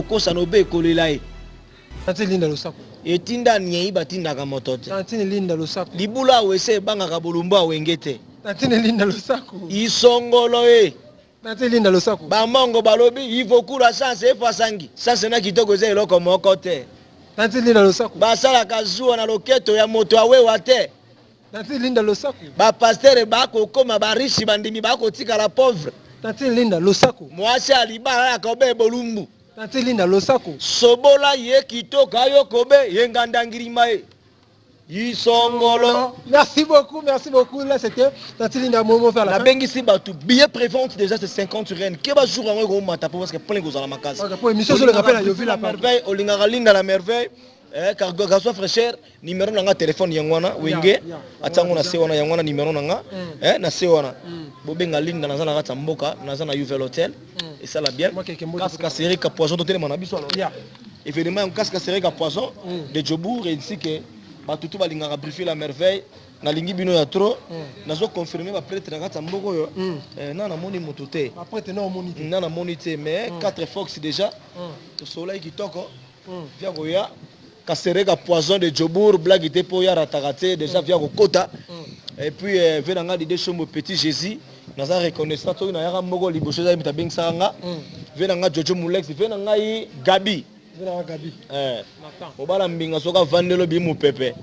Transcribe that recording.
kokosa no be kolela e Tantine linda losako. etinda nyei batindaka moto te Tantine linda losako. libula wese ebangaka bolumbu awenge te Tantine linda losako. isongolo e Tantine linda losako. bamongo balobi ivokula chance efasangi chance na kitoko eza eloko moko te Tantine linda losako. basalaka zuwa na loketo ya moto awewa te Tantine linda losako. bapastere bakokoma barishi bandimi bakotikala pauvre Tantine linda losako. mwasi alibala akobe bolumbu Tantine linda losako. sobola ye kitoko ayokobe ye ngandangirima e isongolo. Merci beaucoup. Là, c'était Tantine linda momo faire la La fin. bengisi batu billet prévente déjà c'est 50 rennes. Keba jour en gros mata parce que plein gozala makasi. Ok, pour émission sur le rappel à Yovi la merveille, olingara linda la merveille. Car gaso fraîcheur numéro nanga téléphone yangwana wenge atango na se wana yangwana numéro nanga na se wana bobenga linda nazana kata mboka nazana Yuvel Hotel et ça la bien casque serré ka poison totel mana biso alors événement un casque serré ka poison de Djobour ainsi que batutu balingaka briefer la merveille na lingi bino ya trop nazo confirmer ba prêtre na kata mboko yo na na moni moto te après te non moni na na moni te mais 4 fox déjà to soleil kitoko via goya Kasereka poison de Djobour blague était pour ya ratakate déjà via kokota et puis venanga de chombo petit Jésus naza reconnaissant to na yaka mboko liboso za mita beng sanga venanga Jojo Mulex venanga yi Gabi Gabi obala mbinga soka vandelo bi mu pepe